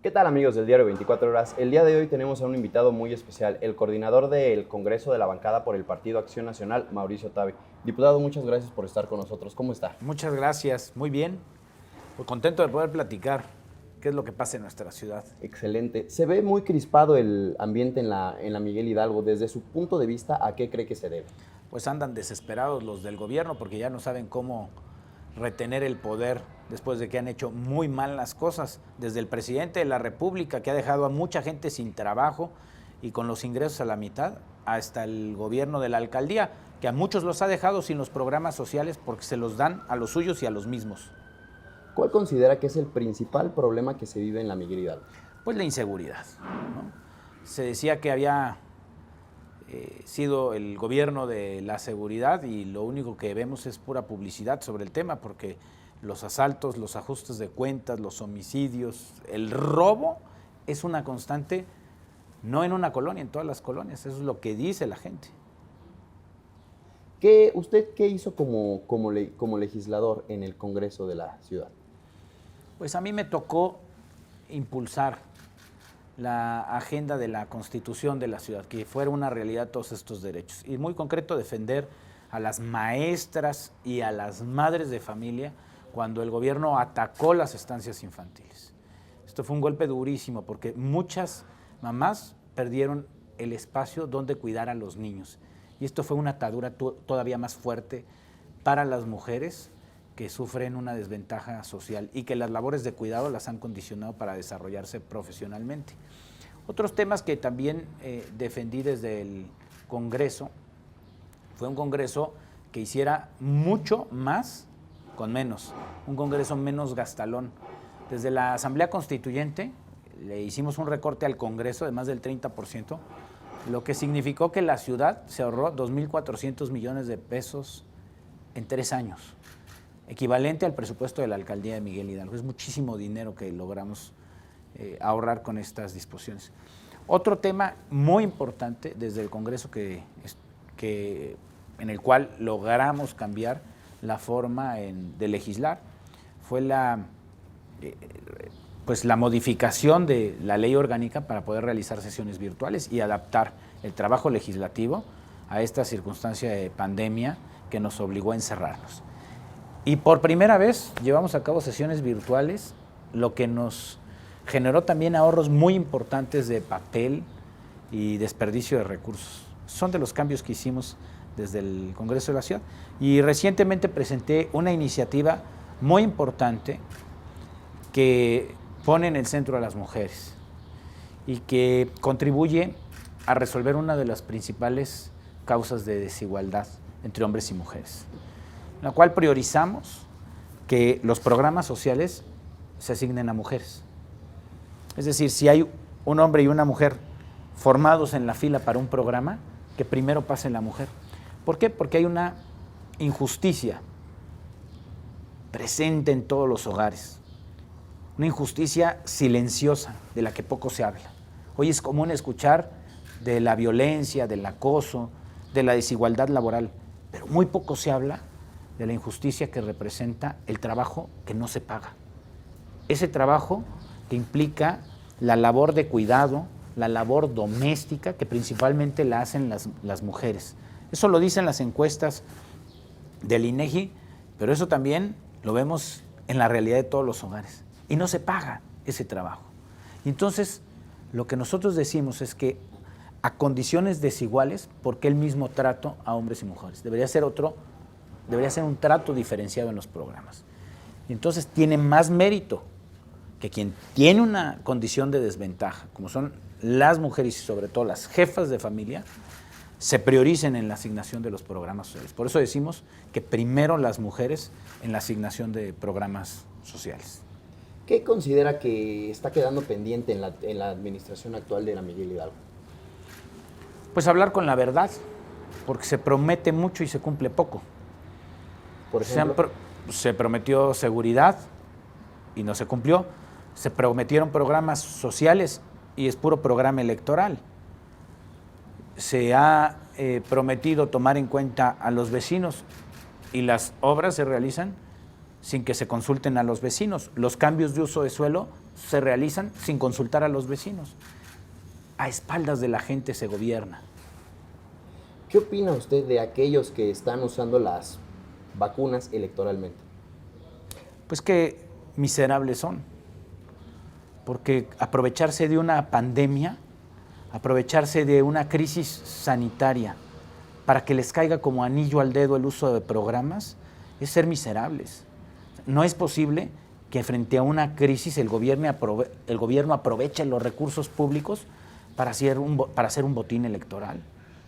¿Qué tal, amigos del diario 24 horas? El día de hoy tenemos a un invitado muy especial, el coordinador del Congreso de la bancada por el Partido Acción Nacional, Mauricio Tabe. Diputado, muchas gracias por estar con nosotros. ¿Cómo está? Muchas gracias, muy bien. Muy contento de poder platicar qué es lo que pasa en nuestra ciudad. Excelente. Se ve muy crispado el ambiente en la Miguel Hidalgo. Desde su punto de vista, ¿a qué cree que se debe? Pues andan desesperados los del gobierno porque ya no saben cómo retener el poder después de que han hecho muy mal las cosas. Desde el presidente de la República, que ha dejado a mucha gente sin trabajo y con los ingresos a la mitad, hasta el gobierno de la alcaldía, que a muchos los ha dejado sin los programas sociales porque se los dan a los suyos y a los mismos. ¿Cuál considera que es el principal problema que se vive en la Miguel Hidalgo? Pues la inseguridad, ¿no? Se decía que había sido el gobierno de la seguridad y lo único que vemos es pura publicidad sobre el tema, porque los asaltos, los ajustes de cuentas, los homicidios, el robo es una constante, no en una colonia, en todas las colonias. Eso es lo que dice la gente. ¿Usted qué hizo como legislador en el Congreso de la ciudad? Pues a mí me tocó impulsar la agenda de la Constitución de la ciudad, que fuera una realidad todos estos derechos. Y muy concreto, defender a las maestras y a las madres de familia cuando el gobierno atacó las estancias infantiles. Esto fue un golpe durísimo porque muchas mamás perdieron el espacio donde cuidar a los niños. Y esto fue una atadura todavía más fuerte para las mujeres que sufren una desventaja social y que las labores de cuidado las han condicionado para desarrollarse profesionalmente. Otros temas que también defendí desde el Congreso, fue un Congreso que hiciera mucho más con menos, un Congreso menos gastalón. Desde la Asamblea Constituyente le hicimos un recorte al Congreso de más del 30%, lo que significó que la ciudad se ahorró 2.400 millones de pesos en 3 años. Equivalente al presupuesto de la alcaldía de Miguel Hidalgo. Es muchísimo dinero que logramos ahorrar con estas disposiciones. Otro tema muy importante desde el Congreso en el cual logramos cambiar la forma de legislar fue la modificación de la ley orgánica para poder realizar sesiones virtuales y adaptar el trabajo legislativo a esta circunstancia de pandemia que nos obligó a encerrarnos. Y por primera vez llevamos a cabo sesiones virtuales, lo que nos generó también ahorros muy importantes de papel y desperdicio de recursos. Son de los cambios que hicimos desde el Congreso de la Ciudad. Y recientemente presenté una iniciativa muy importante que pone en el centro a las mujeres y que contribuye a resolver una de las principales causas de desigualdad entre hombres y mujeres, en la cual priorizamos que los programas sociales se asignen a mujeres. Es decir, si hay un hombre y una mujer formados en la fila para un programa, que primero pase la mujer. ¿Por qué? Porque hay una injusticia presente en todos los hogares, una injusticia silenciosa de la que poco se habla. Hoy es común escuchar de la violencia, del acoso, de la desigualdad laboral, pero muy poco se habla de la injusticia que representa el trabajo que no se paga. Ese trabajo que implica la labor de cuidado, la labor doméstica, que principalmente la hacen las mujeres. Eso lo dicen las encuestas del INEGI, pero eso también lo vemos en la realidad de todos los hogares. Y no se paga ese trabajo. Entonces, lo que nosotros decimos es que a condiciones desiguales, ¿por qué el mismo trato a hombres y mujeres? Debería ser un trato diferenciado en los programas. Y entonces tiene más mérito que quien tiene una condición de desventaja, como son las mujeres y sobre todo las jefas de familia, se prioricen en la asignación de los programas sociales. Por eso decimos que primero las mujeres en la asignación de programas sociales. ¿Qué considera que está quedando pendiente en la administración actual de la Miguel Hidalgo? Pues hablar con la verdad, porque se promete mucho y se cumple poco. Por ejemplo, Se prometió seguridad y no se cumplió. Se prometieron programas sociales y es puro programa electoral. Se ha prometido tomar en cuenta a los vecinos y las obras se realizan sin que se consulten a los vecinos. Los cambios de uso de suelo se realizan sin consultar a los vecinos. A espaldas de la gente se gobierna. ¿Qué opina usted de aquellos que están usando las vacunas electoralmente? Pues que miserables son, porque aprovecharse de una pandemia, aprovecharse de una crisis sanitaria para que les caiga como anillo al dedo el uso de programas, es ser miserables. No es posible que frente a una crisis el gobierno aproveche los recursos públicos para hacer un botín electoral.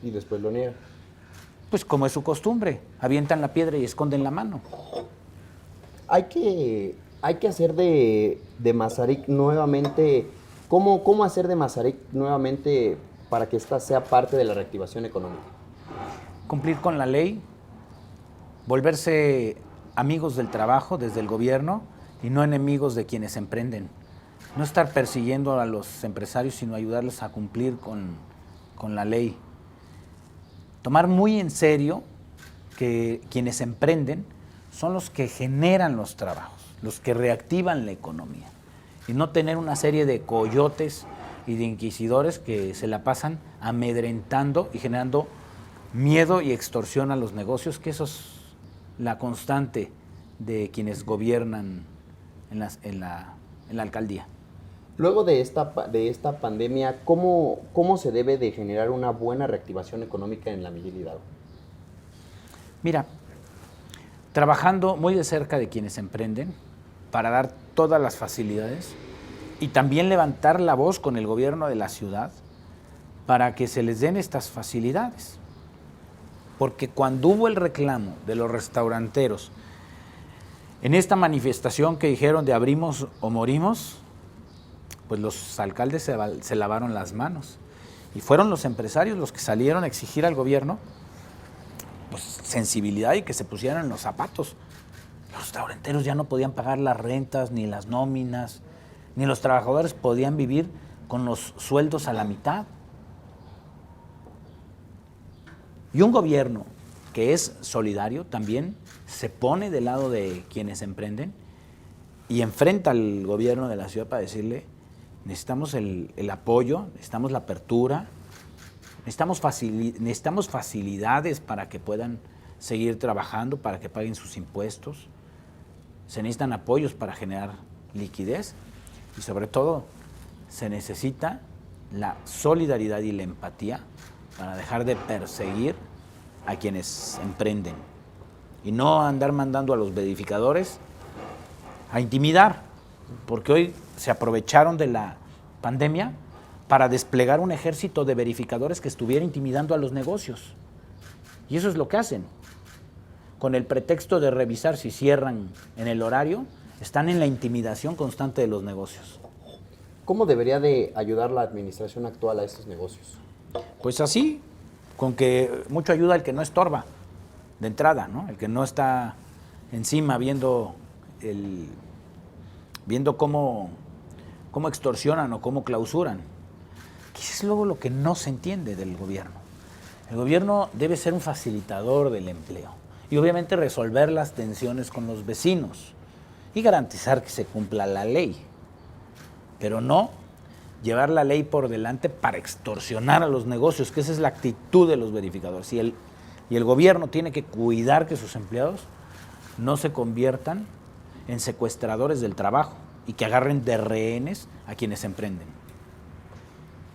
Y después lo niegan. Pues como es su costumbre, avientan la piedra y esconden la mano. Hay que hacer de Mazarik nuevamente. ¿Cómo hacer de Mazarik nuevamente para que ésta sea parte de la reactivación económica? Cumplir con la ley, volverse amigos del trabajo desde el gobierno y no enemigos de quienes emprenden. No estar persiguiendo a los empresarios, sino ayudarles a cumplir con la ley. Tomar muy en serio que quienes emprenden son los que generan los trabajos, los que reactivan la economía, y no tener una serie de coyotes y de inquisidores que se la pasan amedrentando y generando miedo y extorsión a los negocios, que eso es la constante de quienes gobiernan en la alcaldía. Luego de esta pandemia, ¿cómo se debe de generar una buena reactivación económica en la Miguel Hidalgo? Mira, trabajando muy de cerca de quienes emprenden para dar todas las facilidades y también levantar la voz con el gobierno de la ciudad para que se les den estas facilidades. Porque cuando hubo el reclamo de los restauranteros en esta manifestación que dijeron de abrimos o morimos, pues los alcaldes se lavaron las manos y fueron los empresarios los que salieron a exigir al gobierno pues sensibilidad y que se pusieran los zapatos. Los restauranteros ya no podían pagar las rentas, ni las nóminas, ni los trabajadores podían vivir con los sueldos a la mitad. Y un gobierno que es solidario también se pone del lado de quienes emprenden y enfrenta al gobierno de la ciudad para decirle: necesitamos el apoyo, necesitamos la apertura, necesitamos facilidades para que puedan seguir trabajando, para que paguen sus impuestos. Se necesitan apoyos para generar liquidez y sobre todo se necesita la solidaridad y la empatía para dejar de perseguir a quienes emprenden y no andar mandando a los verificadores a intimidar, porque hoy se aprovecharon de la pandemia para desplegar un ejército de verificadores que estuviera intimidando a los negocios. Y eso es lo que hacen. Con el pretexto de revisar si cierran en el horario, están en la intimidación constante de los negocios. ¿Cómo debería de ayudar la administración actual a estos negocios? Pues así, con que mucho ayuda el que no estorba, de entrada, ¿no? El que no está encima viendo cómo extorsionan o cómo clausuran. Que es luego lo que no se entiende del gobierno. El gobierno debe ser un facilitador del empleo y obviamente resolver las tensiones con los vecinos y garantizar que se cumpla la ley, pero no llevar la ley por delante para extorsionar a los negocios, que esa es la actitud de los verificadores. Y el gobierno tiene que cuidar que sus empleados no se conviertan en secuestradores del trabajo y que agarren de rehenes a quienes emprenden.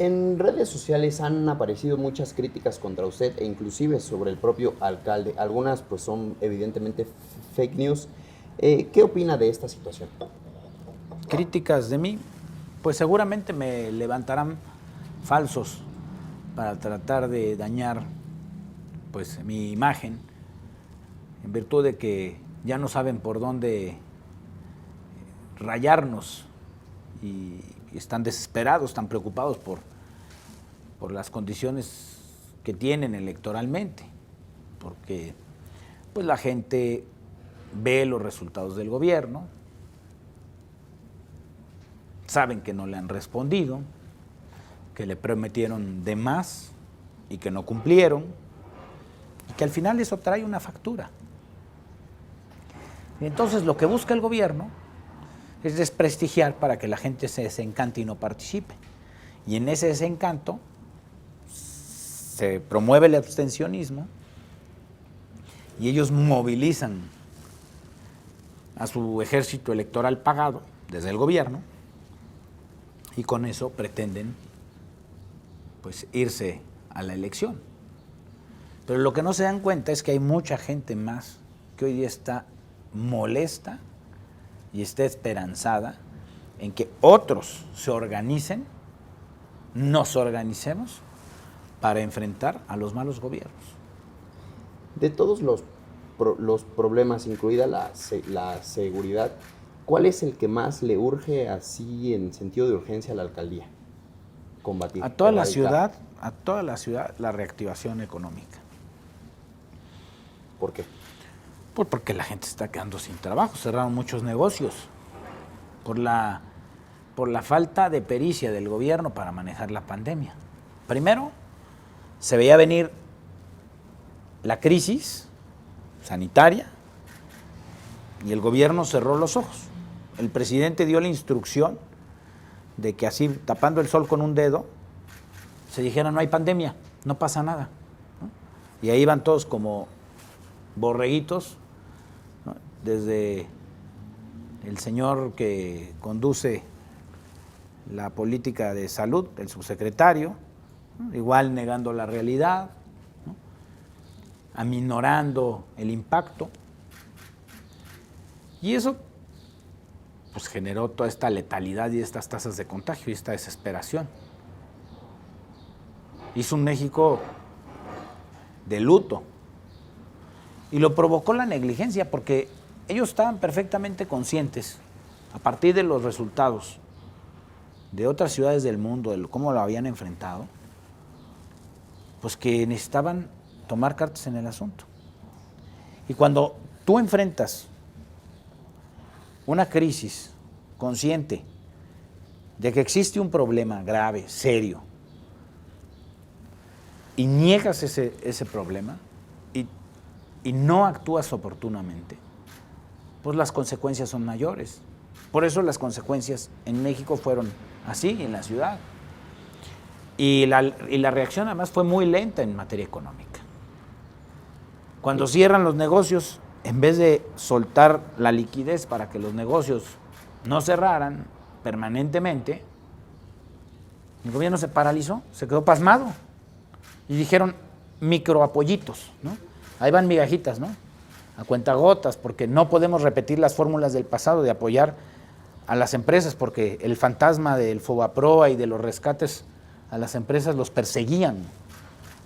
En redes sociales han aparecido muchas críticas contra usted e inclusive sobre el propio alcalde. Algunas pues son evidentemente fake news. ¿Qué opina de esta situación? Críticas de mí, pues seguramente me levantarán falsos para tratar de dañar pues mi imagen, en virtud de que ya no saben por dónde rayarnos y están desesperados, están preocupados por las condiciones que tienen electoralmente, porque pues la gente ve los resultados del gobierno, saben que no le han respondido, que le prometieron de más y que no cumplieron, y que al final eso trae una factura. Y entonces lo que busca el gobierno es desprestigiar para que la gente se desencante y no participe. Y en ese desencanto se promueve el abstencionismo y ellos movilizan a su ejército electoral pagado desde el gobierno y con eso pretenden pues irse a la elección. Pero lo que no se dan cuenta es que hay mucha gente más que hoy día está molesta y está esperanzada en que otros se organicen, nos organicemos para enfrentar a los malos gobiernos. De todos los problemas, incluida la seguridad, ¿cuál es el que más le urge así en sentido de urgencia a la alcaldía combatir? A toda la ciudad, la reactivación económica. ¿Por qué? Pues porque la gente está quedando sin trabajo, cerraron muchos negocios, por la falta de pericia del gobierno para manejar la pandemia. Primero, se veía venir la crisis sanitaria y el gobierno cerró los ojos. El presidente dio la instrucción de que así, tapando el sol con un dedo, se dijera no hay pandemia, no pasa nada, ¿no? Y ahí van todos como borreguitos, ¿no? Desde el señor que conduce la política de salud, el subsecretario, ¿no? Igual negando la realidad, ¿no? Aminorando el impacto. Y eso pues generó toda esta letalidad y estas tasas de contagio y esta desesperación. Hizo un México de luto. Y lo provocó la negligencia porque ellos estaban perfectamente conscientes, a partir de los resultados de otras ciudades del mundo, de cómo lo habían enfrentado, pues que necesitaban tomar cartas en el asunto. Y cuando tú enfrentas una crisis consciente de que existe un problema grave, serio, y niegas ese problema y no actúas oportunamente, pues las consecuencias son mayores. Por eso las consecuencias en México fueron así, en la ciudad. Y la reacción además fue muy lenta en materia económica. Cuando cierran los negocios, en vez de soltar la liquidez para que los negocios no cerraran permanentemente, el gobierno se paralizó, se quedó pasmado. Y dijeron microapoyitos, ¿no? Ahí van migajitas, ¿no? A cuentagotas, porque no podemos repetir las fórmulas del pasado de apoyar a las empresas, porque el fantasma del Fobaproa y de los rescates a las empresas los perseguían,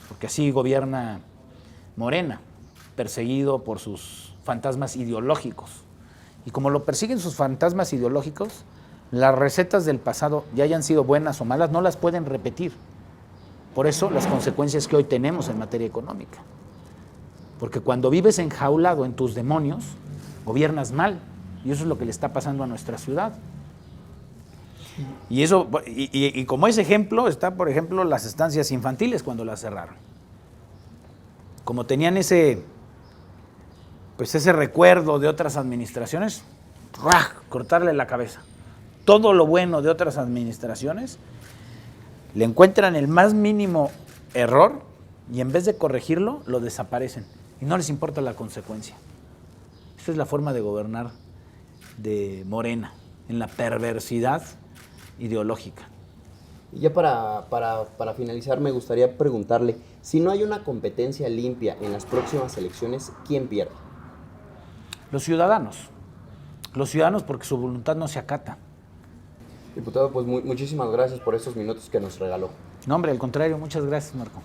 porque así gobierna Morena, perseguido por sus fantasmas ideológicos. Y como lo persiguen sus fantasmas ideológicos, las recetas del pasado, ya hayan sido buenas o malas, no las pueden repetir. Por eso las consecuencias que hoy tenemos en materia económica. Porque cuando vives enjaulado en tus demonios, gobiernas mal. Y eso es lo que le está pasando a nuestra ciudad. Y eso, y como ese ejemplo está, por ejemplo, las estancias infantiles cuando las cerraron. Como tenían ese recuerdo de otras administraciones, ¡ruah!, cortarle la cabeza. Todo lo bueno de otras administraciones le encuentran el más mínimo error y en vez de corregirlo, lo desaparecen. Y no les importa la consecuencia. Esa es la forma de gobernar de Morena, en la perversidad ideológica. Y ya para finalizar, me gustaría preguntarle, si no hay una competencia limpia en las próximas elecciones, ¿quién pierde? Los ciudadanos. Los ciudadanos porque su voluntad no se acata. Diputado, pues muchísimas gracias por estos minutos que nos regaló. No, hombre, al contrario, muchas gracias, Marco.